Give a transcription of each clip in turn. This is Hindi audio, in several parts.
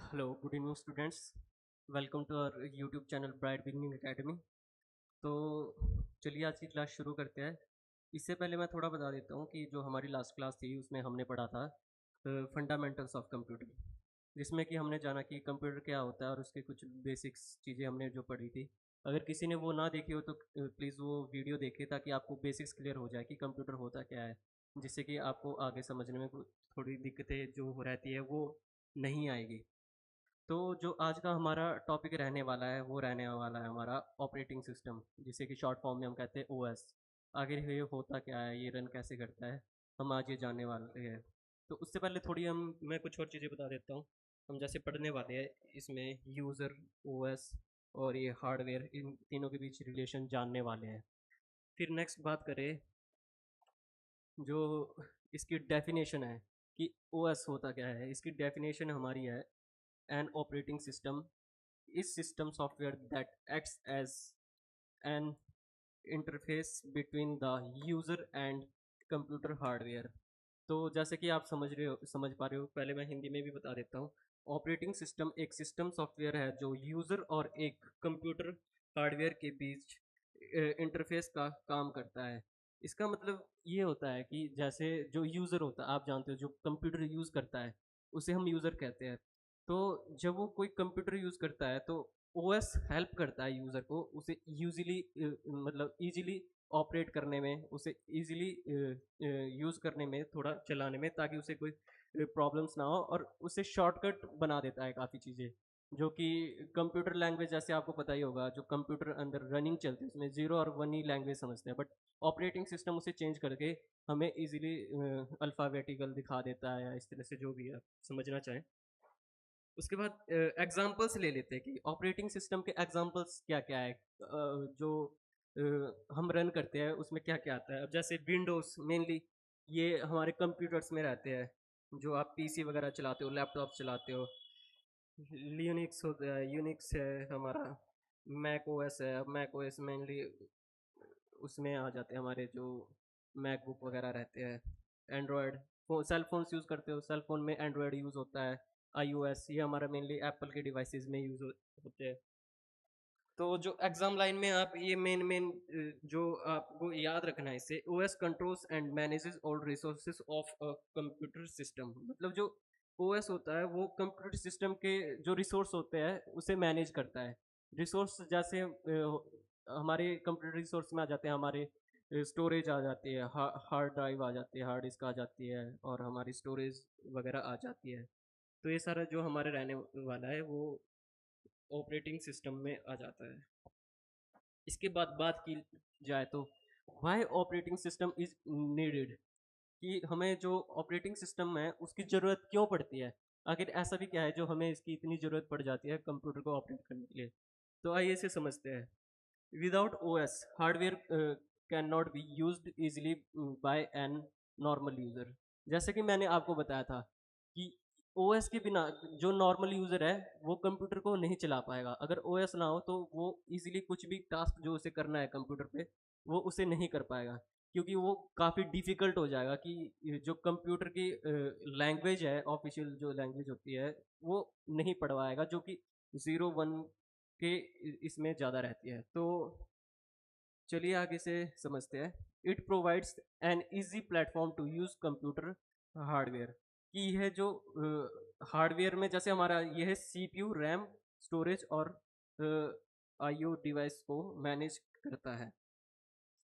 Hello good evening students. Welcome to our YouTube channel Bright Beginning Academy. तो चलिए आज की क्लास शुरू करते हैं। इससे पहले मैं थोड़ा बता देता हूँ कि जो हमारी लास्ट क्लास थी उसमें हमने पढ़ा था फंडामेंटल्स ऑफ कंप्यूटर, जिसमें कि हमने जाना कि कंप्यूटर क्या होता है और उसके कुछ बेसिक्स चीज़ें हमने जो पढ़ी थी। अगर किसी ने वो ना देखी हो तो प्लीज़ वो वीडियो देखे ताकि आपको बेसिक्स क्लियर हो जाए कि कंप्यूटर होता क्या है, जिससे कि आपको आगे समझने में थोड़ी दिक्कतें जो हो रहती है वो नहीं आएगी। तो जो आज का हमारा टॉपिक रहने वाला है वो रहने वाला है हमारा ऑपरेटिंग सिस्टम, जिसे कि शॉर्ट फॉर्म में हम कहते हैं ओएस। आगे ये होता क्या है, ये रन कैसे करता है, हम आज ये जानने वाले हैं। तो उससे पहले थोड़ी मैं कुछ और चीज़ें बता देता हूँ। हम जैसे पढ़ने वाले हैं इसमें यूज़र, ओएस और ये हार्डवेयर, इन तीनों के बीच रिलेशन जानने वाले हैं। फिर नेक्स्ट बात करें जो इसकी डेफिनेशन है कि ओएस होता क्या है। इसकी डेफिनेशन हमारी है an operating system is system software that acts as an interface between the user and computer hardware। तो जैसे कि आप समझ पा रहे हो, पहले मैं हिंदी में भी बता देता हूँ। ऑपरेटिंग सिस्टम एक सिस्टम सॉफ्टवेयर है जो यूज़र और एक कंप्यूटर हार्डवेयर के बीच इंटरफेस का काम करता है। इसका मतलब ये होता है कि जैसे जो यूज़र होता है, आप जानते हो जो कंप्यूटर यूज़ करता है उसे हम यूज़र कहते हैं। तो जब वो कोई कंप्यूटर यूज़ करता है तो ओएस हेल्प करता है यूज़र को उसे यूजली मतलब इजीली ऑपरेट करने में, उसे इजीली यूज़ करने में, थोड़ा चलाने में, ताकि उसे कोई प्रॉब्लम्स ना हो, और उसे शॉर्टकट बना देता है काफ़ी चीज़ें। जो कि कंप्यूटर लैंग्वेज जैसे आपको पता ही होगा, जो कंप्यूटर अंदर रनिंग चलती है उसमें ज़ीरो और वन ही लैंग्वेज समझते हैं, बट ऑपरेटिंग सिस्टम उसे चेंज करके हमें इजीली अल्फ़ाबेटिकल दिखा देता है, या इस तरह से जो भी आप समझना चाहें। उसके बाद एग्जांपल्स ले लेते हैं कि ऑपरेटिंग सिस्टम के एग्जांपल्स क्या क्या है, जो हम रन करते हैं उसमें क्या क्या आता है। अब जैसे विंडोज़ मेनली ये हमारे कंप्यूटर्स में रहते हैं, जो आप पीसी वगैरह चलाते हो, लैपटॉप चलाते हो। लिनक्स होता है, यूनिक्स है हमारा, मैक ओएस है। अब मैक ओएस मेनली उसमें आ जाते हैं हमारे जो मैकबुक वगैरह रहते हैं। एंड्रॉयड सेल फोन्स यूज़ करते हो, सेल फोन में एंड्रॉयड यूज़ होता है। iOS ये हमारा मेनली एप्पल के डिवाइसेस में यूज़ होते हैं। तो जो एग्जाम लाइन में आप ये मेन मेन जो आपको याद रखना है इससे, OS controls and manages all resources of a computer system. मतलब जो ओएस होता है वो कंप्यूटर सिस्टम के जो रिसोर्स होते हैं उसे मैनेज करता है। रिसोर्स जैसे हमारे कंप्यूटर रिसोर्स में आ जाते हैं हमारे स्टोरेज आ जाती है, हार्ड ड्राइव आ जाती है, हार्ड डिस्क आ जाती है, और हमारी स्टोरेज वगैरह आ जाती है। तो ये सारा जो हमारे रहने वाला है वो ऑपरेटिंग सिस्टम में आ जाता है। इसके बाद बात की जाए तो why operating system is needed, कि हमें जो ऑपरेटिंग सिस्टम है उसकी ज़रूरत क्यों पड़ती है। आखिर ऐसा भी क्या है जो हमें इसकी इतनी ज़रूरत पड़ जाती है कंप्यूटर को ऑपरेट करने के लिए। तो आइए इसे समझते हैं। Without OS hardware can not be used easily by an normal user. जैसे कि मैंने आपको बताया था कि ओएस के बिना जो नॉर्मल यूज़र है वो कंप्यूटर को नहीं चला पाएगा। अगर ओएस ना हो तो वो इजीली कुछ भी टास्क जो उसे करना है कंप्यूटर पे वो उसे नहीं कर पाएगा, क्योंकि वो काफ़ी डिफ़िकल्ट हो जाएगा कि जो कंप्यूटर की लैंग्वेज है, ऑफिशियल जो लैंग्वेज होती है वो नहीं पढ़ पाएगा, जो कि ज़ीरो वन के इसमें ज़्यादा रहती है। तो चलिए आगे से समझते हैं। It provides an easy platform to use computer hardware, कि यह जो हार्डवेयर में जैसे हमारा यह सीपीयू, रैम, स्टोरेज और आईओ डिवाइस को मैनेज करता है।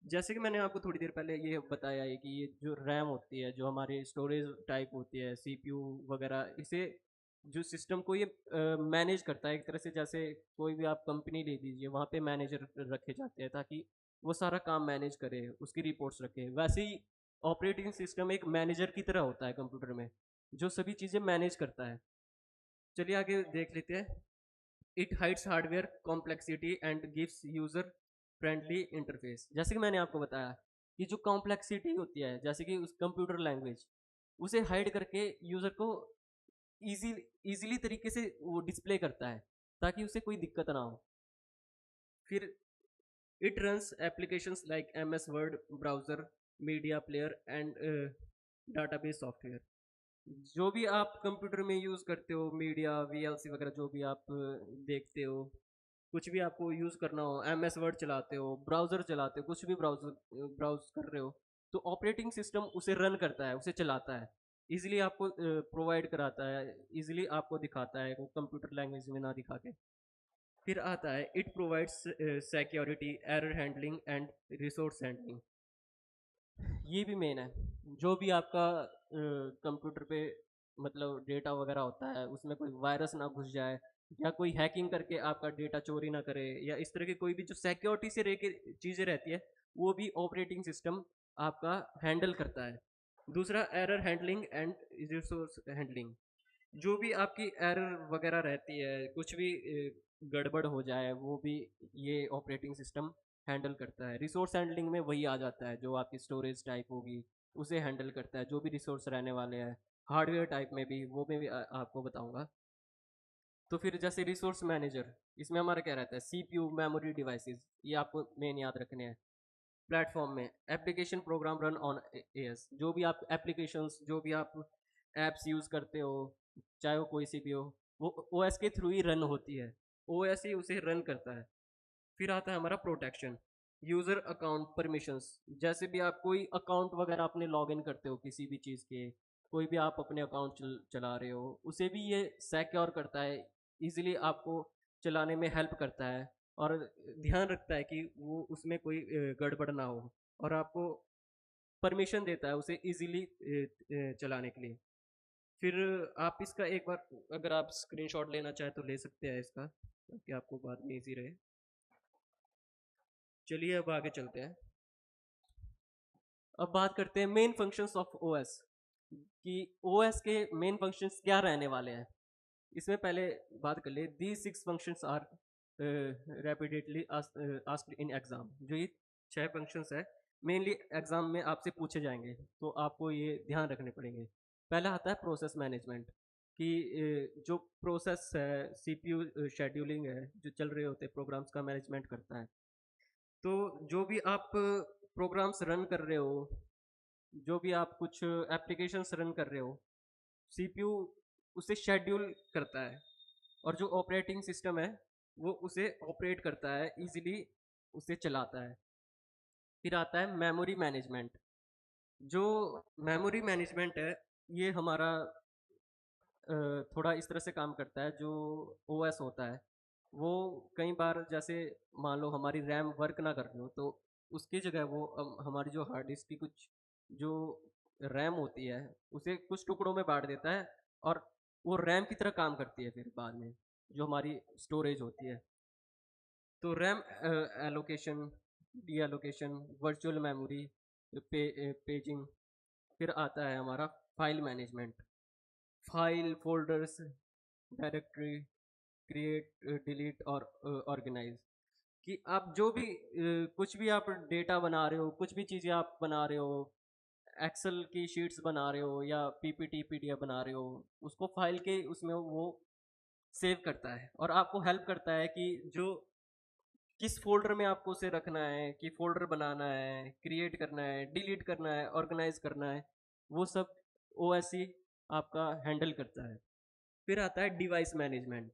जैसे कि मैंने आपको थोड़ी देर पहले ये बताया है कि ये जो रैम होती है, जो हमारी स्टोरेज टाइप होती है, सीपीयू वगैरह, इसे जो सिस्टम को ये मैनेज करता है एक तरह से। जैसे कोई भी आप कंपनी ले लीजिए, वहाँ पे मैनेजर रखे जाते हैं ताकि वो सारा काम मैनेज करे, उसकी रिपोर्ट्स रखे। वैसे ही ऑपरेटिंग सिस्टम एक मैनेजर की तरह होता है कंप्यूटर में, जो सभी चीज़ें मैनेज करता है। चलिए आगे देख लेते हैं। It hides hardware complexity and gives user friendly interface. जैसे कि मैंने आपको बताया कि जो कॉम्प्लेक्सिटी होती है, जैसे कि उस कंप्यूटर लैंग्वेज, उसे हाइड करके यूजर को इजी इजीली तरीके से वो डिस्प्ले करता है ताकि उसे कोई दिक्कत ना हो। फिर it runs applications like M S Word, browser, media player and database software. जो भी आप कंप्यूटर में यूज़ करते हो, मीडिया, वीएलसी वगैरह जो भी आप देखते हो, कुछ भी आपको यूज़ करना हो, एमएस वर्ड चलाते हो, ब्राउज़र चलाते हो, कुछ भी ब्राउज़ कर रहे हो, तो ऑपरेटिंग सिस्टम उसे रन करता है, उसे चलाता है, ईज़िली आपको प्रोवाइड कराता है, ईज़िली आपको दिखाता है, वो कंप्यूटर लैंग्वेज में ना दिखा के। फिर आता है it provides security, error handling and resource handling. ये भी मेन है। जो भी आपका कंप्यूटर पे मतलब डेटा वगैरह होता है, उसमें कोई वायरस ना घुस जाए, या कोई हैकिंग करके आपका डेटा चोरी ना करे, या इस तरह की कोई भी जो सिक्योरिटी से रह के चीज़ें रहती है, वो भी ऑपरेटिंग सिस्टम आपका हैंडल करता है। दूसरा, error handling and resource handling. जो भी आपकी एरर वगैरह रहती है, कुछ भी गड़बड़ हो जाए, वो भी ये ऑपरेटिंग सिस्टम हैंडल करता है। रिसोर्स हैंडलिंग में वही आ जाता है, जो आपकी स्टोरेज टाइप होगी उसे हैंडल करता है, जो भी रिसोर्स रहने वाले हैं। हार्डवेयर टाइप में भी, वो मैं भी आपको बताऊंगा। तो फिर जैसे रिसोर्स मैनेजर, इसमें हमारा क्या रहता है, सीपीयू, मेमोरी, डिवाइसेस, ये आपको मेन याद रखने हैं। प्लेटफॉर्म में application program run on as, जो भी आप एप्लीकेशंस, जो भी आप एप्स यूज़ करते हो, चाहे वो कोई सी भी हो, वो ओएस के थ्रू ही रन होती है, ओएस ही उसे रन करता है। फिर आता है हमारा प्रोटेक्शन, यूज़र अकाउंट परमिशंस। जैसे भी आप कोई अकाउंट वगैरह अपने लॉग इन करते हो किसी भी चीज़ के, कोई भी आप अपने अकाउंट चला रहे हो, उसे भी ये सिक्योर करता है, इजीली आपको चलाने में हेल्प करता है, और ध्यान रखता है कि वो उसमें कोई गड़बड़ ना हो, और आपको परमिशन देता है उसे इजीली चलाने के लिए। फिर आप इसका एक बार अगर आप स्क्रीनशॉट लेना चाहें तो ले सकते हैं इसका, ताकि आपको बाद में इजी रहे। चलिए अब आगे चलते हैं। अब बात करते हैं मेन फंक्शंस ऑफ ओएस, कि ओएस के मेन फंक्शंस क्या रहने वाले हैं। इसमें पहले बात कर ले, the six functions are repeatedly asked in exam. जो ये 6 फंक्शंस है, मेनली एग्जाम में आपसे पूछे जाएंगे, तो आपको ये ध्यान रखने पड़ेंगे। पहला आता है प्रोसेस मैनेजमेंट, कि जो प्रोसेस है, सीपीयू शेड्यूलिंग है, जो चल रहे होते हैं प्रोग्राम्स का मैनेजमेंट करता है। तो जो भी आप प्रोग्राम्स रन कर रहे हो, जो भी आप कुछ एप्लीकेशंस रन कर रहे हो, सीपीयू उसे शेड्यूल करता है, और जो ऑपरेटिंग सिस्टम है वो उसे ऑपरेट करता है, इजीली उसे चलाता है। फिर आता है मेमोरी मैनेजमेंट। जो मेमोरी मैनेजमेंट है, ये हमारा थोड़ा इस तरह से काम करता है। जो ओएस होता है, वो कई बार जैसे मान लो हमारी रैम वर्क ना कर रही हो, तो उसकी जगह वो हमारी जो हार्ड डिस्क की कुछ जो रैम होती है, उसे कुछ टुकड़ों में बांट देता है, और वो रैम की तरह काम करती है फिर बाद में, जो हमारी स्टोरेज होती है। तो RAM allocation, D allocation, virtual memory, paging. फिर आता है हमारा file management, file, folders, directory, create, delete और ऑर्गेनाइज। कि आप जो भी कुछ भी आप डेटा बना रहे हो, कुछ भी चीज़ें आप बना रहे हो, एक्सेल की शीट्स बना रहे हो, या पीपीटी पीडीएफ बना रहे हो, उसको फाइल के उसमें वो सेव करता है, और आपको हेल्प करता है कि जो किस फोल्डर में आपको उसे रखना है, कि फोल्डर बनाना है, क्रिएट करना है, डिलीट करना है, ऑर्गेनाइज करना है, वो सब ओएससी आपका हैंडल करता है। फिर आता है डिवाइस मैनेजमेंट।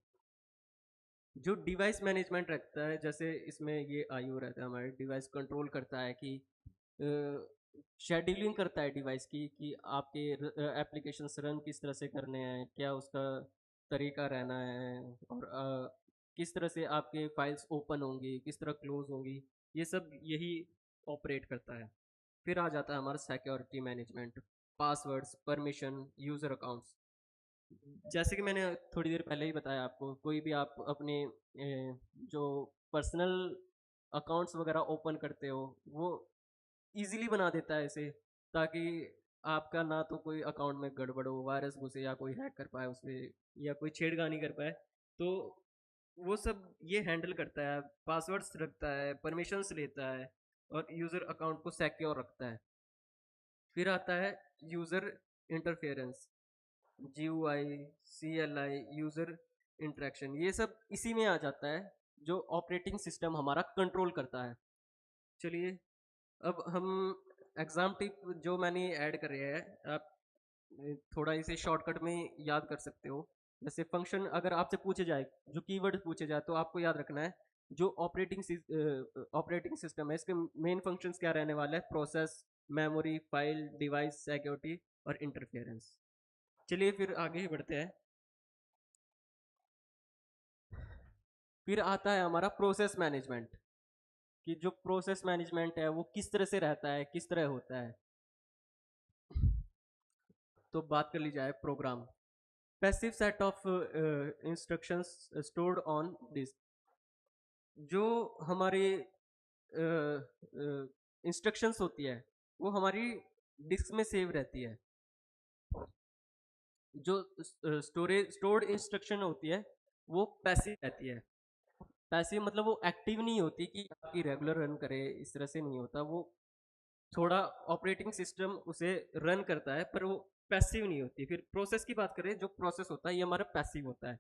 जो डिवाइस मैनेजमेंट रखता है, जैसे इसमें ये आईओ रहता है, हमारे डिवाइस कंट्रोल करता है, कि शेड्यूलिंग करता है डिवाइस की, कि आपके एप्लीकेशंस रन किस तरह से करने हैं, क्या उसका तरीका रहना है, और किस तरह से आपके फाइल्स ओपन होंगी, किस तरह क्लोज होंगी, ये सब यही ऑपरेट करता है। फिर आ जाता है हमारा security management, passwords, permission, user accounts. जैसे कि मैंने थोड़ी देर पहले ही बताया आपको, कोई भी आप अपने जो पर्सनल अकाउंट्स वगैरह ओपन करते हो, वो इजीली बना देता है इसे, ताकि आपका ना तो कोई अकाउंट में गड़बड़ हो, वायरस घुसे, या कोई हैक कर पाए उसमें, या कोई छेड़खानी कर पाए। तो वो सब ये हैंडल करता है, पासवर्ड्स रखता है, परमिशंस लेता है, और यूज़र अकाउंट को सिक्योर रखता है। फिर आता है user interference, GUI, CLI, user interaction, ये सब इसी में आ जाता है, जो ऑपरेटिंग सिस्टम हमारा कंट्रोल करता है। चलिए अब हम एग्ज़ाम टिप जो मैंने ऐड करे हैं, आप थोड़ा इसे शॉर्टकट में याद कर सकते हो। जैसे फंक्शन अगर आपसे पूछे जाए, जो कीवर्ड पूछे जाए, तो आपको याद रखना है जो ऑपरेटिंग सिस्टम है, इसके मेन फंक्शंस क्या रहने वाला है? Process, memory, file, device, security और इंटरफेरेंस। चलिए फिर आगे ही बढ़ते हैं। फिर आता है हमारा प्रोसेस मैनेजमेंट, कि जो प्रोसेस मैनेजमेंट है वो किस तरह से रहता है, किस तरह होता है। तो बात कर ली जाए program, passive set of instructions stored on disk. जो हमारे इंस्ट्रक्शंस होती है वो हमारी डिस्क में सेव रहती है। जो स्टोर्ड इंस्ट्रक्शन होती है वो पैसिव रहती है। पैसिव मतलब वो एक्टिव नहीं होती कि आपकी रेगुलर रन करे, इस तरह से नहीं होता वो। थोड़ा ऑपरेटिंग सिस्टम उसे रन करता है पर वो पैसिव नहीं होती। फिर प्रोसेस की बात करें, जो प्रोसेस होता है ये हमारा पैसिव होता है।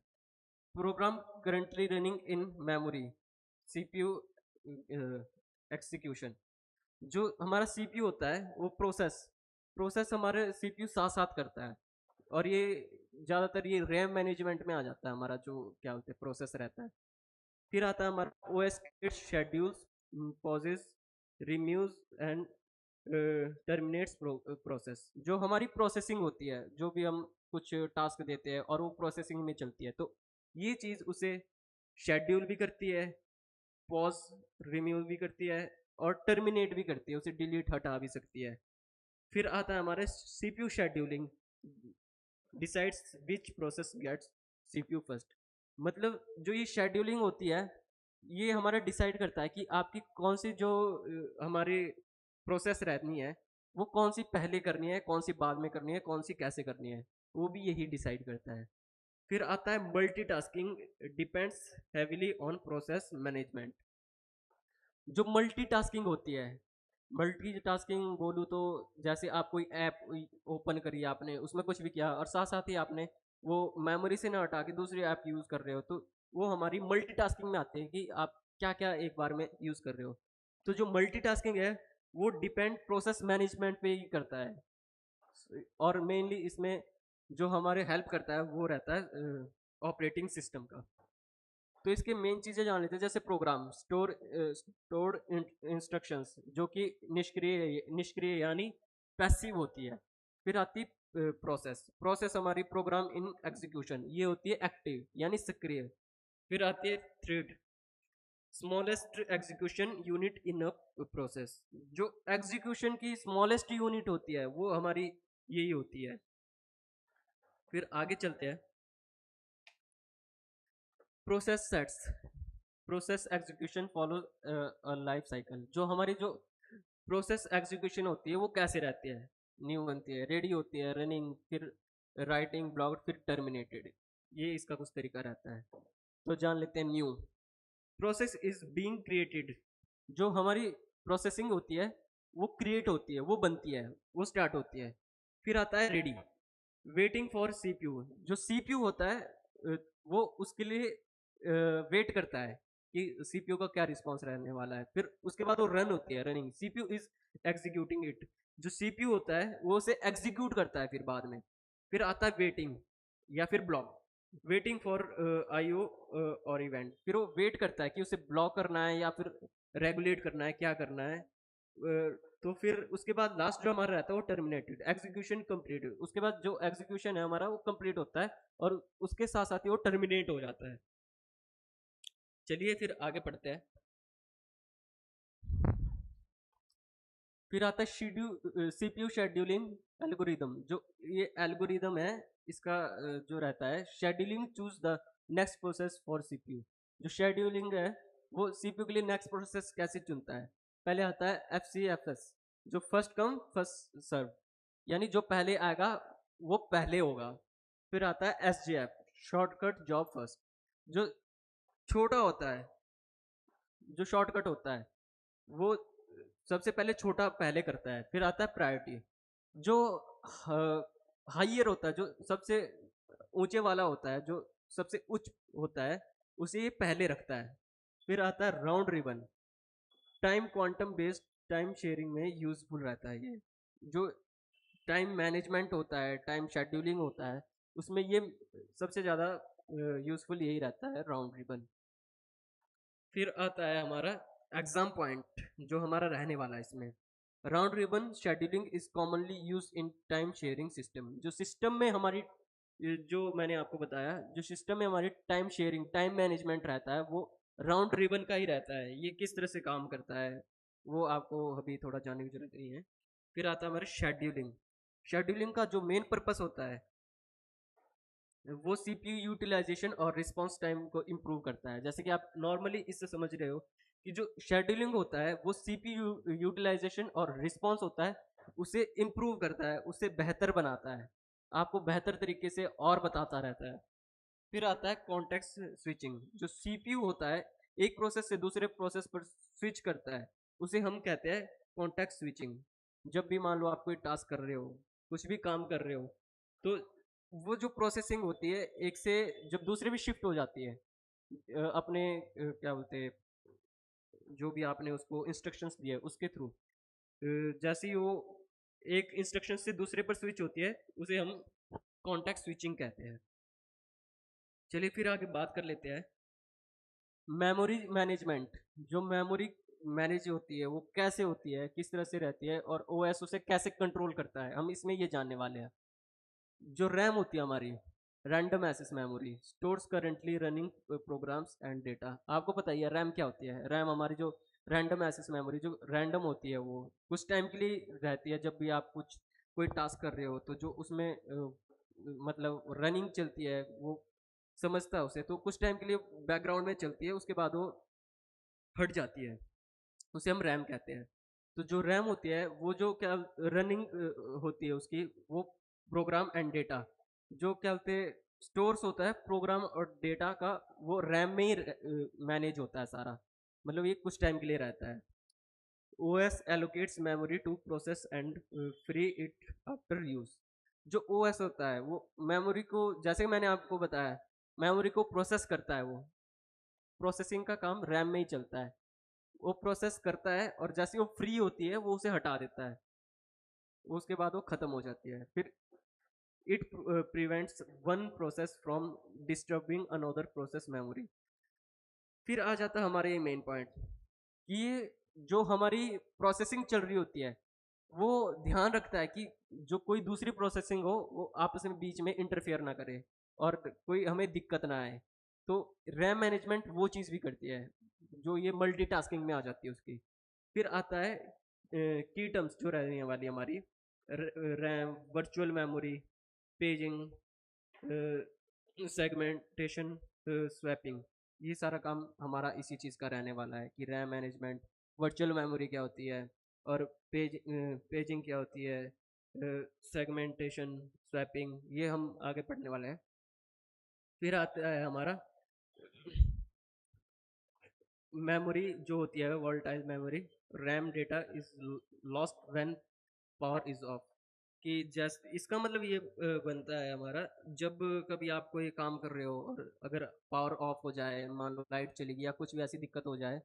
Program currently running in memory, CPU execution. जो हमारा सीपीयू होता है वो प्रोसेस प्रोसेस हमारे सीपीयू साथ साथ करता है। और ये ज़्यादातर ये रैम मैनेजमेंट में आ जाता है हमारा, जो क्या बोलते हैं प्रोसेस रहता है। फिर आता है हमारा O S schedules, pauses, resumes and terminates process. जो हमारी प्रोसेसिंग होती है, जो भी हम कुछ टास्क देते हैं और वो प्रोसेसिंग में चलती है, तो ये चीज़ उसे शेड्यूल भी करती है, पॉज रिम्यूव भी करती है और टर्मिनेट भी करती है, उसे डिलीट हटा भी सकती है। फिर आता है हमारे CPU scheduling, decides which process gets CPU first. मतलब जो ये शेड्यूलिंग होती है ये हमारा डिसाइड करता है कि आपकी कौन सी जो हमारी प्रोसेस रहनी है वो कौन सी पहले करनी है, कौन सी बाद में करनी है, कौन सी कैसे करनी है, वो भी यही डिसाइड करता है। फिर आता है multitasking, depends heavily on process management. जो मल्टीटास्किंग होती है, मल्टीटास्किंग बोलूँ तो जैसे आप कोई ऐप ओपन करी आपने, उसमें कुछ भी किया और साथ साथ ही आपने वो मेमोरी से ना हटा के दूसरी ऐप यूज़ कर रहे हो, तो वो हमारी मल्टीटास्किंग में आते हैं कि आप क्या क्या एक बार में यूज़ कर रहे हो। तो जो मल्टीटास्किंग है वो डिपेंड प्रोसेस मैनेजमेंट पे ही करता है। और मेनली इसमें जो हमारे हेल्प करता है वो रहता है ऑपरेटिंग सिस्टम का। तो इसके मेन चीज़ें जान लेते हैं। जैसे प्रोग्राम स्टोर्ड इंस्ट्रक्शंस, जो कि निष्क्रिय निष्क्रिय यानी पैसिव होती है। फिर आती प्रोसेस प्रोसेस हमारी प्रोग्राम इन एग्जीक्यूशन, ये होती है एक्टिव यानी सक्रिय। फिर आती है thread, smallest execution unit in a process. जो एग्जीक्यूशन की स्मॉलेस्ट यूनिट होती है वो हमारी यही होती है। फिर आगे चलते हैं। Process sets, process execution follow life cycle. जो हमारी जो प्रोसेस एग्जीक्यूशन होती है वो कैसे रहती है? न्यू बनती है, रेडी होती है, रनिंग, फिर राइटिंग, ब्लॉक, फिर टर्मिनेटेड। ये इसका कुछ तरीका रहता है। तो जान लेते हैं new. Process is being created. जो हमारी प्रोसेसिंग होती है वो क्रिएट होती है, वो बनती है, वो स्टार्ट होती है। फिर आता है रेडी, वेटिंग फॉर सीपीयू। जो सीपीयू होता है वो उसके लिए वेट करता है कि सीपीयू का क्या रिस्पॉन्स रहने वाला है। फिर उसके बाद वो रन होती है, running, CPU is executing it. जो सीपीयू होता है वो उसे एग्जीक्यूट करता है फिर बाद में। फिर आता है वेटिंग या फिर ब्लॉक, वेटिंग फॉर आईओ और इवेंट। फिर वो वेट करता है कि उसे ब्लॉक करना है या फिर रेगुलेट करना है, क्या करना है। तो फिर उसके बाद लास्ट जो हमारा रहता है वो टर्मिनेटेड, एग्जीक्यूशन कंप्लीट। उसके बाद जो एग्जीक्यूशन है हमारा वो कंप्लीट होता है और उसके साथ साथ ही वो टर्मिनेट हो जाता है। चलिए फिर आगे पढ़ते हैं। फिर आता है शेड्यूल, सीपीयू शेड्यूलिंग एल्गोरिदम। जो ये एल्गोरिदम है इसका जो रहता है scheduling, choose the next process for CPU. जो शेड्यूलिंग है वो सीपीयू के लिए नेक्स्ट प्रोसेस कैसे चुनता है? पहले आता है एफसीएफएस, जो फर्स्ट कम फर्स्ट सर्व, यानी जो पहले आएगा वो पहले होगा। फिर आता है एसजेएफ, शॉर्टकट जॉब फर्स्ट। जो छोटा होता है, जो शॉर्टकट होता है वो सबसे पहले छोटा पहले करता है। फिर आता है प्रायोरिटी, जो हाइयर होता है, जो सबसे ऊंचे वाला होता है, जो सबसे उच्च होता है, उसे ये पहले रखता है। फिर आता है round ribbon, time quantum based time sharing में यूजफुल रहता है ये। जो टाइम मैनेजमेंट होता है, टाइम शेड्यूलिंग होता है, उसमें ये सबसे ज़्यादा यूज़फुल यही रहता है राउंड रिबन। फिर आता है हमारा एग्जाम पॉइंट जो हमारा रहने वाला है इसमें। Round ribbon scheduling is commonly use in time sharing system. जो सिस्टम में हमारी जो मैंने आपको बताया, जो सिस्टम में हमारी टाइम शेयरिंग, टाइम मैनेजमेंट रहता है, वो राउंड रिबन का ही रहता है। ये किस तरह से काम करता है वो आपको अभी थोड़ा जानने की जरूरत नहीं है। फिर आता है हमारा शेड्यूलिंग। शेड्यूलिंग का जो मेन पर्पस होता है वो सीपीयू यूटिलाइजेशन और रिस्पांस टाइम को इम्प्रूव करता है। जैसे कि आप नॉर्मली इससे समझ रहे हो कि जो शेड्यूलिंग होता है वो सीपीयू यूटिलाइजेशन और रिस्पांस होता है, उसे इम्प्रूव करता है, उसे बेहतर बनाता है, आपको बेहतर तरीके से और बताता रहता है। फिर आता है कॉन्टेक्स्ट स्विचिंग। जो सीपीयू होता है एक प्रोसेस से दूसरे प्रोसेस पर स्विच करता है, उसे हम कहते हैं कॉन्टेक्स्ट स्विचिंग। जब भी मान लो आप कोई टास्क कर रहे हो, कुछ भी काम कर रहे हो, तो वो जो प्रोसेसिंग होती है एक से जब दूसरे भी शिफ्ट हो जाती है, अपने क्या बोलते हैं, जो भी आपने उसको इंस्ट्रक्शंस दिए उसके थ्रू, जैसे ही वो एक इंस्ट्रक्शन से दूसरे पर स्विच होती है, उसे हम कॉन्टेक्स्ट स्विचिंग कहते हैं। चलिए फिर आगे बात कर लेते हैं मेमोरी मैनेजमेंट। जो मेमोरी मैनेज होती है वो कैसे होती है, किस तरह से रहती है, और ओएस उसे कैसे कंट्रोल करता है, हम इसमें ये जानने वाले हैं। जो रैम होती है हमारी, random access memory, stores currently running programs and data. आपको पता ही है रैम क्या होती है। रैम हमारी जो रैंडम एक्सेस मेमोरी जो रैंडम होती है, वो कुछ टाइम के लिए रहती है। जब भी आप कुछ कोई टास्क कर रहे हो तो जो उसमें मतलब रनिंग चलती है, वो समझता है उसे, तो कुछ टाइम के लिए बैकग्राउंड में चलती है, उसके बाद वो हट जाती है, उसे हम रैम कहते हैं। तो जो रैम होती है वो जो क्या रनिंग होती है उसकी, वो प्रोग्राम एंड डेटा, जो क्या बोलते हैं स्टोर्स होता है प्रोग्राम और डेटा का, वो रैम में ही मैनेज होता है सारा। मतलब ये कुछ टाइम के लिए रहता है। OS allocates memory to process and free it after use। जो OS होता है वो मेमोरी को, जैसे मैंने आपको बताया, मेमोरी को प्रोसेस करता है। वो प्रोसेसिंग का काम रैम में ही चलता है। वो प्रोसेस करता है और जैसे वो फ्री होती है वो उसे हटा देता है, उसके बाद वो खत्म हो जाती है। फिर it prevents one process from disturbing another process memory. फिर आ जाता है हमारे ये मेन पॉइंट कि ये जो हमारी प्रोसेसिंग चल रही होती है वो ध्यान रखता है कि जो कोई दूसरी प्रोसेसिंग हो वो आपस में बीच में इंटरफेयर ना करे और कोई हमें दिक्कत ना आए। तो रैम मैनेजमेंट वो चीज़ भी करती है जो ये मल्टीटास्किंग में आ जाती है उसकी। फिर आता है की टर्म्स जो रहने वाली हमारी, RAM, virtual memory, paging, segmentation, swapping. ये सारा काम हमारा इसी चीज़ का रहने वाला है कि रैम मैनेजमेंट, वर्चुअल मेमोरी क्या होती है, और पेजिंग क्या होती है, सेगमेंटेशन, स्वैपिंग, ये हम आगे पढ़ने वाले हैं। फिर आता है हमारा मेमोरी जो होती है volatile memory. RAM data is lost when power is of. कि जैसे इसका मतलब ये बनता है हमारा, जब कभी आप कोई काम कर रहे हो और अगर पावर ऑफ हो जाए, मान लो लाइट चली गई या कुछ भी ऐसी दिक्कत हो जाए,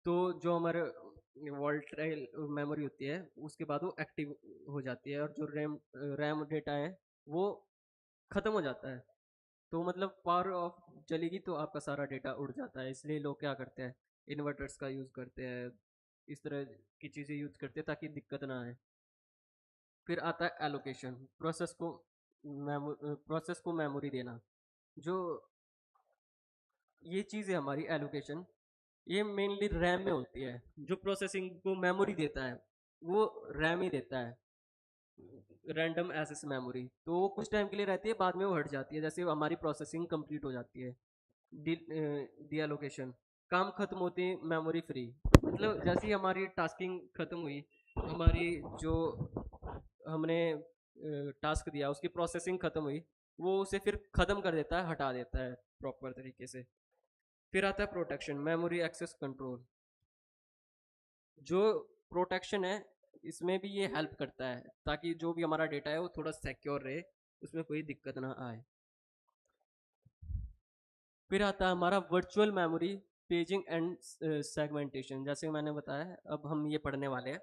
तो जो हमारे वोल्टाइल मेमोरी होती है उसके बाद वो एक्टिव हो जाती है और जो रैम रैम डेटा है वो ख़त्म हो जाता है। तो मतलब पावर ऑफ चलेगी तो आपका सारा डेटा उड़ जाता है। इसलिए लोग क्या करते हैं, इन्वर्टर्स का यूज़ करते हैं, इस तरह की चीज़ें यूज़ करते हैं ताकि दिक्कत ना आए। फिर आता है एलोकेशन। प्रोसेस को मेमोरी देना। जो ये चीज़ है हमारी एलोकेशन, ये मेनली रैम में होती है। जो प्रोसेसिंग को मेमोरी देता है वो रैम ही देता है, रैंडम एक्सेस मेमोरी। तो वो कुछ टाइम के लिए रहती है, बाद में वो हट जाती है जैसे हमारी प्रोसेसिंग कंप्लीट हो जाती है। डी एलोकेशन, काम खत्म होते ही मेमोरी फ्री। मतलब जैसे ही हमारी टास्किंग खत्म हुई, हमारी जो हमने टास्क दिया उसकी प्रोसेसिंग खत्म हुई, वो उसे फिर खत्म कर देता है, हटा देता है प्रॉपर तरीके से। फिर आता है प्रोटेक्शन, मेमोरी एक्सेस कंट्रोल। जो प्रोटेक्शन है इसमें भी ये हेल्प करता है ताकि जो भी हमारा डेटा है वो थोड़ा सिक्योर रहे, उसमें कोई दिक्कत ना आए। फिर आता है हमारा virtual memory, paging and segmentation. जैसे मैंने बताया अब हम ये पढ़ने वाले हैं।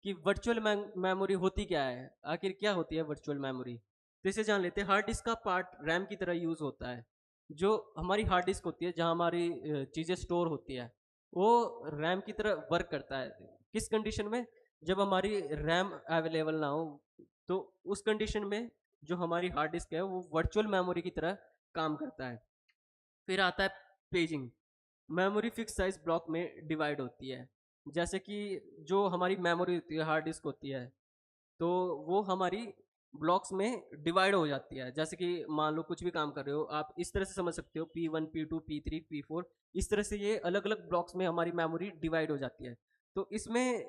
कि वर्चुअल मेमोरी होती क्या है, आखिर क्या होती है वर्चुअल मेमोरी। तो इसे जान लेते हैं। हार्ड डिस्क का पार्ट रैम की तरह यूज़ होता है। जो हमारी हार्ड डिस्क होती है, जहाँ हमारी चीज़ें स्टोर होती है, वो रैम की तरह वर्क करता है। किस कंडीशन में? जब हमारी रैम अवेलेबल ना हो, तो उस कंडीशन में जो हमारी हार्ड डिस्क है वो वर्चुअल मेमोरी की तरह काम करता है। फिर आता है paging. Memory fix size block में डिवाइड होती है। जैसे कि जो हमारी मेमोरी होती है, हार्ड डिस्क होती है, तो वो हमारी ब्लॉक्स में डिवाइड हो जाती है। जैसे कि मान लो कुछ भी काम कर रहे हो आप, इस तरह से समझ सकते हो P1 P2 P3 P4, इस तरह से ये अलग अलग ब्लॉक्स में हमारी मेमोरी डिवाइड हो जाती है। तो इसमें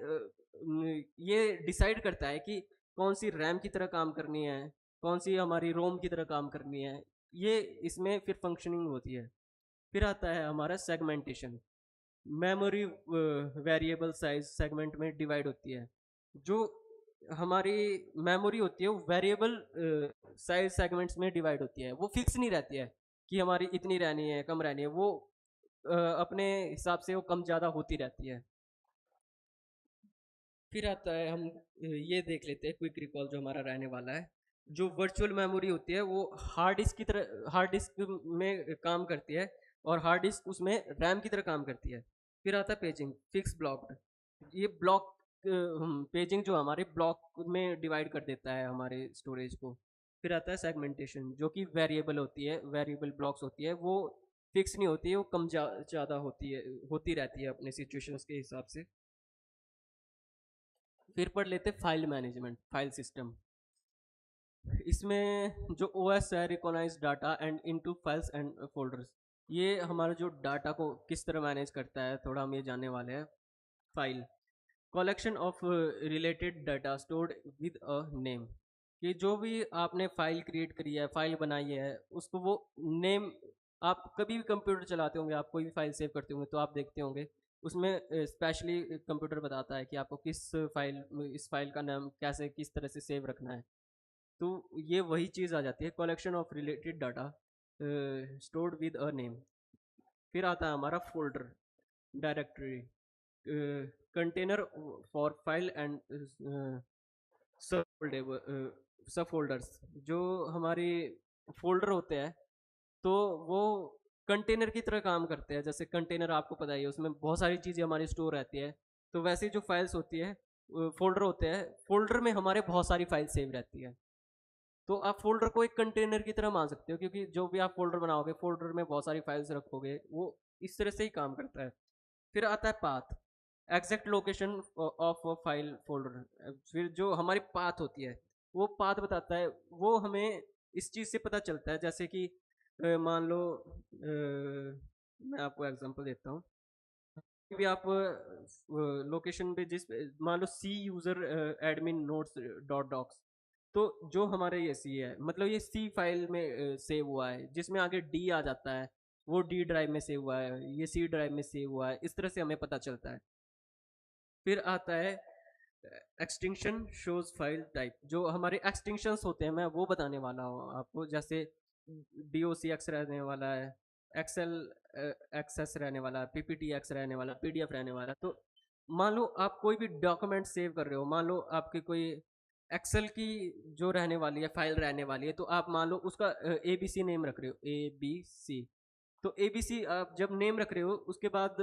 ये डिसाइड करता है कि कौन सी रैम की तरह काम करनी है, कौन सी हमारी रोम की तरह काम करनी है। ये इसमें फिर फंक्शनिंग होती है। फिर आता है हमारा segmentation. Memory variable size segment में डिवाइड होती है। जो हमारी मेमोरी होती है वो वेरिएबल साइज सेगमेंट्स में डिवाइड होती है। वो फिक्स नहीं रहती है कि हमारी इतनी रहनी है, कम रहनी है। वो अपने हिसाब से वो कम ज़्यादा होती रहती है। फिर आता है, हम ये देख लेते हैं क्विक रिकॉल जो हमारा रहने वाला है। जो वर्चुअल मेमोरी होती है वो हार्ड डिस्क की तरह, हार्ड डिस्क में काम करती है, और हार्ड डिस्क उसमें रैम की तरह काम करती है। फिर आता है पेजिंग फिक्स ब्लॉक। ये ब्लॉक पेजिंग जो हमारे ब्लॉक में डिवाइड कर देता है हमारे स्टोरेज को। फिर आता है सेगमेंटेशन, जो कि वेरिएबल होती है, वेरिएबल ब्लॉक्स होती है। वो फिक्स नहीं होती है, वो कम ज़्यादा होती है, होती रहती है अपने सिचुएशंस के हिसाब से। फिर पढ़ लेते फाइल मैनेजमेंट, फाइल सिस्टम। इसमें जो ओएस है, recognise data and into files and folders. ये हमारा जो डाटा को किस तरह मैनेज करता है, थोड़ा हम ये जानने वाले हैं। File collection of related data stored with a name. कि जो भी आपने फाइल क्रिएट करी है, फाइल बनाई है, उसको वो नेम, आप कभी भी कंप्यूटर चलाते होंगे, आप कोई भी फाइल सेव करते होंगे तो आप देखते होंगे उसमें स्पेशली कंप्यूटर बताता है कि आपको किस फाइल, इस फाइल का नाम कैसे, किस तरह से सेव रखना है। तो ये वही चीज़ आ जाती है, collection of related data stored with a name. फिर आता है हमारा folder, directory, container for file and सब फोल्डर्स। जो हमारे फोल्डर होते हैं, तो वो कंटेनर की तरह काम करते हैं। जैसे कंटेनर आपको पता ही है, उसमें बहुत सारी चीज़ें हमारी स्टोर रहती है। तो वैसे जो फाइल्स होती है, फोल्डर होते हैं, फोल्डर में हमारे बहुत सारी फाइल सेव रहती है। तो आप फोल्डर को एक कंटेनर की तरह मान सकते हो, क्योंकि जो भी आप फोल्डर बनाओगे, फोल्डर में बहुत सारी फाइल्स रखोगे, वो इस तरह से ही काम करता है। फिर आता है path, exact location of a file folder. फिर जो हमारी पाथ होती है, वो पाथ बताता है, वो हमें इस चीज़ से पता चलता है। जैसे कि मान लो, मैं आपको एग्जांपल देता हूँ कि भी आप लोकेशन पे जिस, मान लो C user admin notes dot docs. तो जो हमारे ये सी है, मतलब ये सी फाइल में सेव हुआ है, जिसमें आगे डी आ जाता है, वो डी ड्राइव में सेव हुआ है, ये सी ड्राइव में सेव हुआ है। इस तरह से हमें पता चलता है। फिर आता है एक्सटिंक्शन शोज फाइल टाइप। जो हमारे एक्सटिंक्शंस होते हैं, मैं वो बताने वाला हूँ आपको। जैसे DOCX रहने वाला है, एक्सेल एक्सेस रहने वाला है, PPTX रहने वाला, PDF रहने वाला। तो मान लो आप कोई भी डॉक्यूमेंट सेव कर रहे हो, मान लो आपकी कोई एक्सेल की जो रहने वाली है, फाइल रहने वाली है, तो आप मान लो उसका ABC नेम रख रहे हो, ABC। तो ABC आप जब नेम रख रहे हो, उसके बाद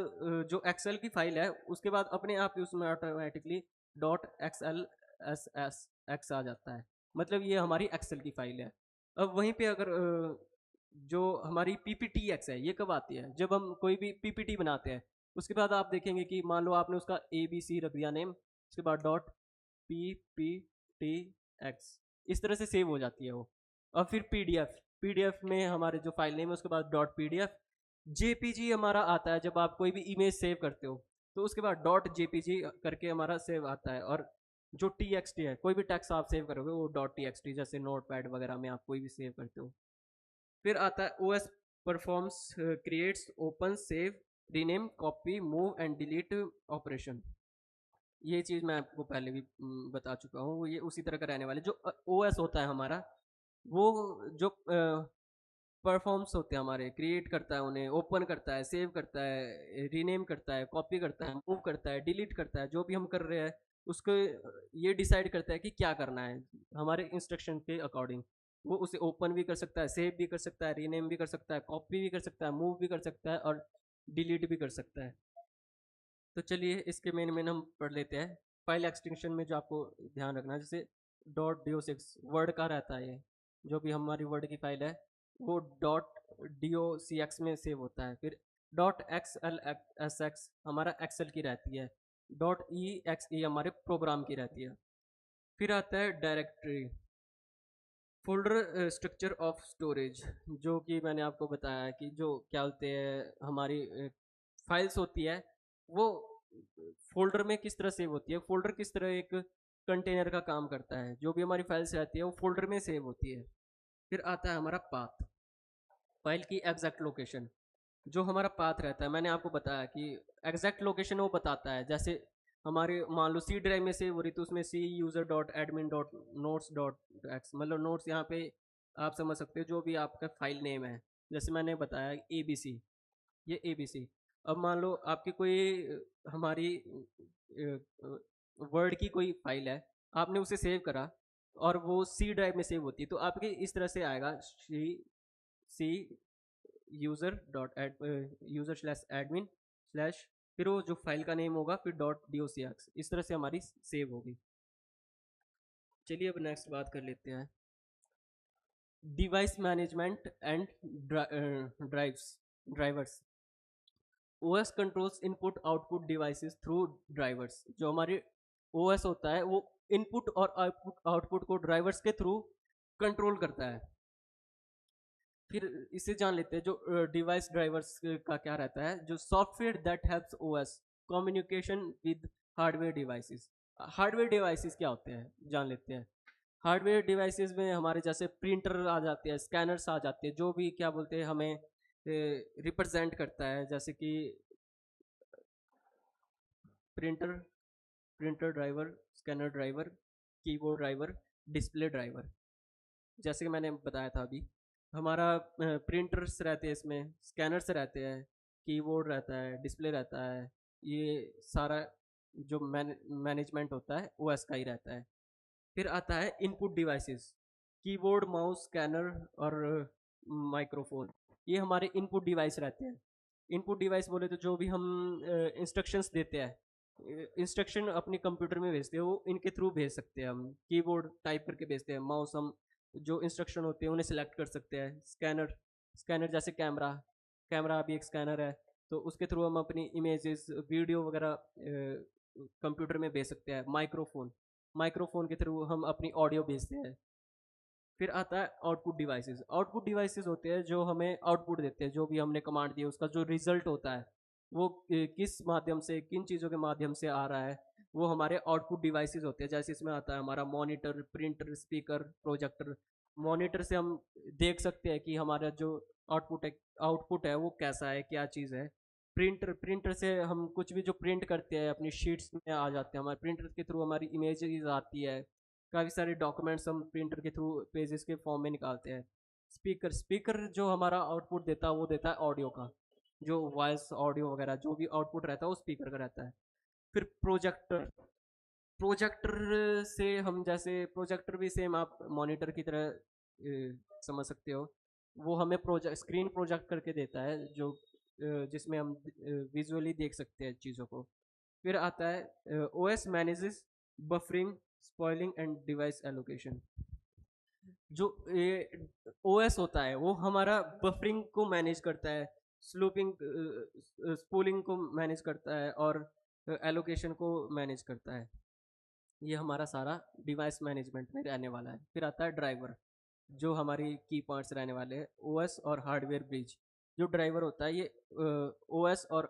जो एक्सेल की फाइल है, उसके बाद अपने आप ही उसमें ऑटोमेटिकली .XLSS आ जाता है। मतलब ये हमारी एक्सेल की फाइल है। अब वहीं पे अगर जो हमारी PPTX है, ये कब आती है? जब हम कोई भी PPT बनाते हैं, उसके बाद आप देखेंगे कि मान लो आपने उसका ABC रख दिया नेम, उसके बाद .PPTX, इस तरह से सेव हो जाती है वो। और फिर पीडीएफ में हमारे जो फाइल नेम है, उसके बाद .PDF। JPG हमारा आता है जब आप कोई भी इमेज सेव करते हो, तो उसके बाद .JPG करके हमारा सेव आता है। और जो TXT है, कोई भी टेक्स्ट आप सेव करोगे वो .TXT, जैसे नोटपैड वगैरह में आप कोई भी सेव करते हो। फिर आता है OS performs creates open save rename copy move and delete operation. ये चीज़ मैं आपको पहले भी बता चुका हूँ। ये उसी तरह का रहने वाला है। जो OS होता है हमारा, वो जो परफॉर्म्स होते हैं हमारे, क्रिएट करता है उन्हें, ओपन करता है, सेव करता है, रीनेम करता है, कॉपी करता है, मूव करता है, डिलीट करता है। जो भी हम कर रहे हैं उसको ये डिसाइड करता है कि क्या करना है हमारे इंस्ट्रक्शन के अकॉर्डिंग। वो उसे ओपन भी कर सकता है, सेव भी कर सकता है, रीनेम भी कर सकता है, कॉपी भी कर सकता है, मूव भी कर सकता है और डिलीट भी कर सकता है। तो चलिए इसके मेन हम पढ़ लेते हैं। फाइल एक्सटेंशन में जो आपको ध्यान रखना है, जैसे .do6 वर्ड का रहता है, ये जो भी हमारी वर्ड की फाइल है वो .docx में सेव होता है। फिर .xlsx हमारा एक्सेल की रहती है, .exe हमारे प्रोग्राम की रहती है। फिर आता है directory, folder structure of storage, जो कि मैंने आपको बताया कि जो क्या बोलते हैं हमारी फाइल्स होती है वो फोल्डर में किस तरह सेव होती है। फोल्डर किस तरह एक कंटेनर का काम करता है, जो भी हमारी फाइल्स रहती है वो फोल्डर में सेव होती है। फिर आता है हमारा पाथ, फाइल की एग्जैक्ट लोकेशन। जो हमारा पाथ रहता है, मैंने आपको बताया कि एग्जैक्ट लोकेशन वो बताता है। जैसे हमारे मान लो सी ड्राइव में सेव हो रही तो उसमें C user dot admin dot notes dot X, मतलब नोट्स यहाँ पे आप समझ सकते हो जो भी आपका फाइल नेम है। जैसे मैंने बताया ए बी सी, ये ए बी सी। अब मान लो आपकी कोई हमारी वर्ड की कोई फाइल है, आपने उसे सेव करा और वो सी ड्राइव में सेव होती है, तो आपके इस तरह से आएगा C C user dot user slash admin slash, फिर वो जो फाइल का नेम होगा फिर .docx, इस तरह से हमारी सेव होगी। चलिए अब नेक्स्ट बात कर लेते हैं, device management and drivers. OS controls input output devices through drivers. जो हमारे ओएस होता है वो इनपुट और आउटपुट को ड्राइवर्स के थ्रू कंट्रोल करता है। फिर इसे जान लेते हैं, जो डिवाइस ड्राइवर्स का क्या रहता है, जो software that helps OS communication with hardware devices. Hardware devices क्या होते हैं जान लेते हैं। हार्डवेयर डिवाइसेस में हमारे जैसे प्रिंटर आ जाते हैं, स्कैनर्स आ जाते हैं, जो भी क्या बोलते हैं हमें रिप्रेजेंट करता है, जैसे कि printer, printer driver, scanner driver, keyboard driver, display driver. जैसे कि मैंने बताया था अभी, हमारा प्रिंटर्स रहते हैं, इसमें स्कैनर्स रहते हैं, कीबोर्ड रहता है, डिस्प्ले रहता है, ये सारा जो मैनेजमेंट होता है वो इसका ही रहता है। फिर आता है input devices, keyboard, mouse, scanner और माइक्रोफोन, ये हमारे इनपुट डिवाइस रहते हैं। इनपुट डिवाइस बोले तो जो भी हम इंस्ट्रक्शंस देते हैं, इंस्ट्रक्शन अपने कंप्यूटर में भेजते हैं वो इनके थ्रू भेज सकते हैं। हम कीबोर्ड टाइप करके भेजते हैं, माउस हम जो इंस्ट्रक्शन होते हैं उन्हें सिलेक्ट कर सकते हैं। स्कैनर, स्कैनर जैसे कैमरा, कैमरा भी एक स्कैनर है, तो उसके थ्रू हम अपनी इमेजेस वीडियो वगैरह कंप्यूटर में भेज सकते हैं। माइक्रोफोन, माइक्रोफोन के थ्रू हम अपनी ऑडियो भेजते हैं। फिर आता है आउटपुट डिवाइसेस। आउटपुट डिवाइसेस होते हैं जो हमें आउटपुट देते हैं, जो भी हमने कमांड दी उसका जो रिजल्ट होता है वो किस माध्यम से, किन चीज़ों के माध्यम से आ रहा है, वो हमारे आउटपुट डिवाइसेस होते हैं। जैसे इसमें आता है हमारा monitor, printer, speaker, projector. Monitor से हम देख सकते हैं कि हमारा जो आउटपुट है वो कैसा है, क्या चीज़ है। प्रिंटर, प्रिंटर से हम कुछ भी जो प्रिंट करते हैं अपनी शीट्स में आ जाते हैं, हमारे प्रिंटर के थ्रू हमारी इमेजेस आती है। काफ़ी सारे डॉक्यूमेंट्स हम प्रिंटर के थ्रू पेजेस के फॉर्म में निकालते हैं। स्पीकर, स्पीकर जो हमारा आउटपुट देता है वो देता है ऑडियो का, जो वॉइस ऑडियो वगैरह जो भी आउटपुट रहता है वो स्पीकर का रहता है। फिर प्रोजेक्टर, प्रोजेक्टर से हम जैसे प्रोजेक्टर भी सेम आप मॉनिटर की तरह समझ सकते हो। वो हमें प्रोजेक्ट स्क्रीन प्रोजेक्ट करके देता है, जो जिसमें हम विजुअली देख सकते हैं चीज़ों को। फिर आता है OS manages buffering, spoiling and device allocation. जो ओएस होता है वो हमारा बफरिंग को मैनेज करता है, स्लूपिंग स्पूलिंग को मैनेज करता है और एलोकेशन को मैनेज करता है। ये हमारा सारा डिवाइस मैनेजमेंट में रहने वाला है। फिर आता है ड्राइवर, जो हमारी की पॉइंट्स रहने वाले हैं, ओएस और हार्डवेयर ब्रिज। जो ड्राइवर होता है ये ओएस और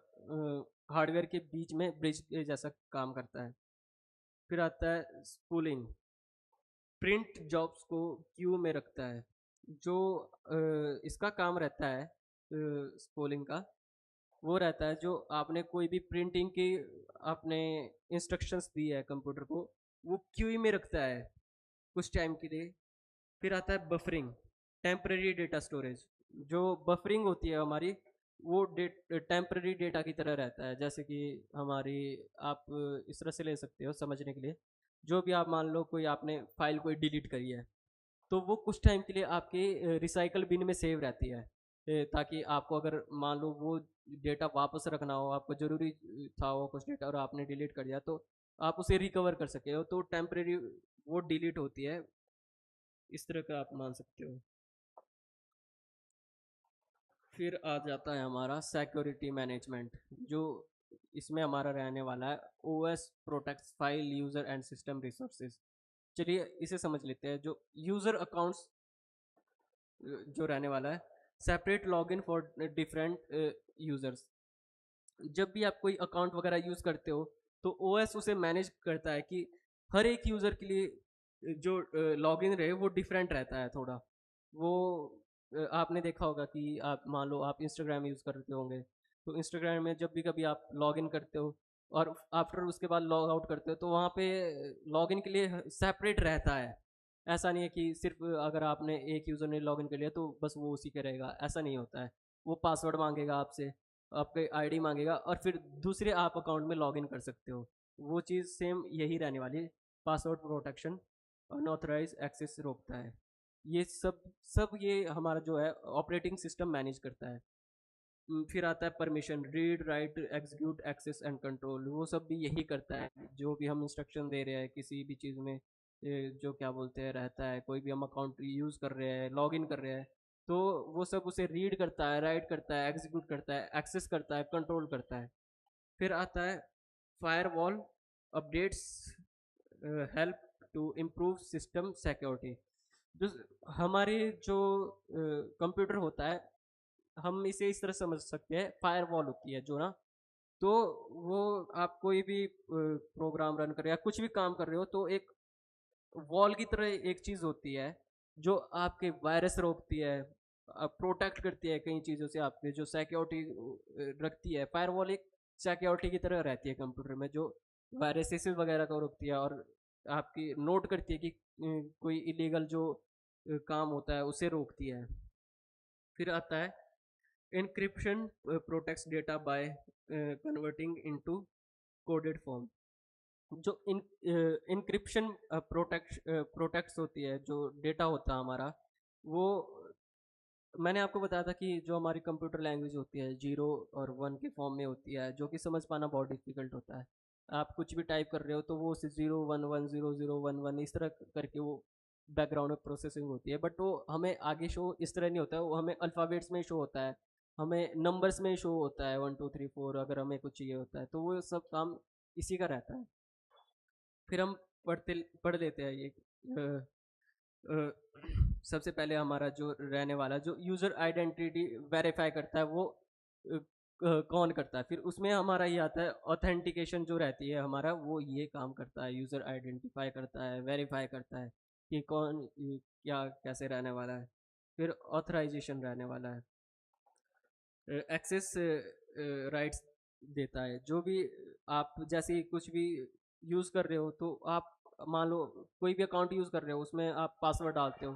हार्डवेयर के बीच में ब्रिज जैसा काम करता है। फिर आता है स्पूलिंग, प्रिंट जॉब्स को क्यू में रखता है। जो इसका काम रहता है स्पूलिंग का, वो रहता है जो आपने कोई भी प्रिंटिंग की आपने इंस्ट्रक्शंस दी है कंप्यूटर को, वो क्यू में रखता है कुछ टाइम के लिए। फिर आता है बफरिंग, टेम्परेरी डेटा स्टोरेज। जो बफरिंग होती है हमारी वो टेम्पररी डेटा की तरह रहता है। जैसे कि हमारी, आप इस तरह से ले सकते हो समझने के लिए, जो भी आप मान लो कोई आपने फाइल कोई डिलीट करी है, तो वो कुछ टाइम के लिए आपके रिसाइकल बिन में सेव रहती है, ताकि आपको अगर मान लो वो डेटा वापस रखना हो, आपको ज़रूरी था वो कुछ डेटा और आपने डिलीट कर दिया, तो आप उसे रिकवर कर सके हो, तो टेम्परेरी वो डिलीट होती है। इस तरह का आप मान सकते हो। फिर आ जाता है हमारा सिक्योरिटी मैनेजमेंट, जो इसमें हमारा रहने वाला है OS protects file user and system resources. चलिए इसे समझ लेते हैं। जो यूज़र अकाउंट्स जो रहने वाला है, separate login for different users. जब भी आप कोई अकाउंट वगैरह यूज़ करते हो, तो ओएस उसे मैनेज करता है कि हर एक यूज़र के लिए जो लॉगिन रहे वो डिफरेंट रहता है थोड़ा। वो आपने देखा होगा कि आप मान लो आप इंस्टाग्राम यूज़ करते होंगे, तो इंस्टाग्राम में जब भी कभी आप लॉगिन करते हो और आफ्टर उसके बाद लॉग आउट करते हो, तो वहाँ पे लॉगिन के लिए सेपरेट रहता है। ऐसा नहीं है कि सिर्फ अगर आपने एक यूज़र ने लॉगिन कर लिया तो बस वो उसी के रहेगा, ऐसा नहीं होता है। वो पासवर्ड मांगेगा आपसे, आपके आईडी मांगेगा और फिर दूसरे आप अकाउंट में लॉगिन कर सकते हो। वो चीज़ सेम यही रहने वाली है। पासवर्ड प्रोटेक्शन, अनऑथराइज एक्सेस रोकता है। ये सब सब ये हमारा जो है ऑपरेटिंग सिस्टम मैनेज करता है। फिर आता है permission, read write execute access and control. वो सब भी यही करता है। जो भी हम इंस्ट्रक्शन दे रहे हैं किसी भी चीज़ में, जो क्या बोलते हैं रहता है, कोई भी हम अकाउंट यूज़ कर रहे हैं, लॉग इन कर रहे हैं, तो वो सब उसे रीड करता है, राइट करता है, एग्जीक्यूट करता है, एक्सेस करता है, कंट्रोल करता है। फिर आता है firewall updates help to improve system security. जो हमारे जो कंप्यूटर होता है, हम इसे इस तरह समझ सकते हैं, फायरवॉल होती है जो ना, तो वो आप कोई भी प्रोग्राम रन कर रहे हो या कुछ भी काम कर रहे हो, तो एक वॉल की तरह एक चीज़ होती है जो आपके वायरस रोकती है, प्रोटेक्ट करती है कई चीज़ों से, आपके जो सिक्योरिटी रखती है। फायरवॉल एक सिक्योरिटी की तरह रहती है कंप्यूटर में, जो वायरसेस वगैरह को रोकती है और आपकी नोट करती है कि कोई इलीगल जो काम होता है उसे रोकती है। फिर आता है encryption, protects data by converting into coded form। जो इंक्रिप्शन प्रोटेक्ट्स होती है, जो डेटा होता है हमारा, वो मैंने आपको बताया था कि जो हमारी कंप्यूटर लैंग्वेज होती है 0 और 1 के फॉर्म में होती है, जो कि समझ पाना बहुत डिफिकल्ट होता है। आप कुछ भी टाइप कर रहे हो तो वो 0 1 1 0 0 1 1 इस तरह करके वो बैकग्राउंड में प्रोसेसिंग होती है, बट वो हमें आगे शो इस तरह नहीं होता है, वो हमें अल्फ़ाबेट्स में शो होता है, हमें नंबर्स में शो होता है 1 2 3 4, अगर हमें कुछ चाहिए होता है तो वो सब काम इसी का रहता है। फिर हम पढ़ लेते हैं ये। अ, सबसे पहले हमारा जो रहने वाला, जो यूज़र आइडेंटिटी वेरीफाई करता है, वो कौन करता है। फिर उसमें हमारा ये आता है ऑथेंटिकेशन जो रहती है हमारा, वो ये काम करता है, यूज़र आइडेंटिफाई करता है, वेरीफाई करता है कि कौन क्या कैसे रहने वाला है। फिर ऑथराइजेशन रहने वाला है, एक्सेस राइट्स देता है। जो भी आप जैसे ही कुछ भी यूज़ कर रहे हो, तो आप मान लो कोई भी अकाउंट यूज़ कर रहे हो, उसमें आप पासवर्ड डालते हो,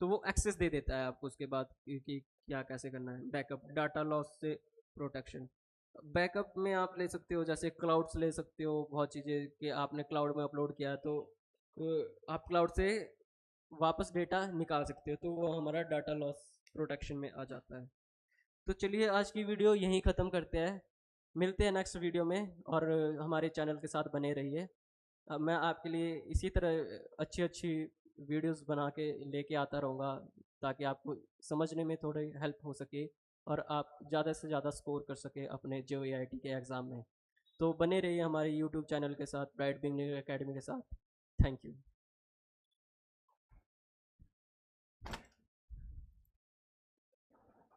तो वो एक्सेस दे देता है आपको उसके बाद कि क्या कैसे करना है। बैकअप, डाटा लॉस से प्रोटेक्शन। बैकअप में आप ले सकते हो, जैसे क्लाउड्स ले सकते हो, बहुत चीज़ें कि आपने क्लाउड में अपलोड किया, तो आप क्लाउड से वापस डेटा निकाल सकते हो, तो वो हमारा डाटा लॉस प्रोटेक्शन में आ जाता है। तो चलिए आज की वीडियो यहीं ख़त्म करते हैं। मिलते हैं नेक्स्ट वीडियो में, और हमारे चैनल के साथ बने रहिए। मैं आपके लिए इसी तरह अच्छी अच्छी वीडियोस बना के लेके आता रहूँगा, ताकि आपको समझने में थोड़ी हेल्प हो सके और आप ज़्यादा से ज़्यादा स्कोर कर सके अपने JEE के एग्ज़ाम में। तो बने रहिए हमारे यूट्यूब चैनल के साथ, ब्राइट बिगनिंग एकेडमी के साथ। Thank you.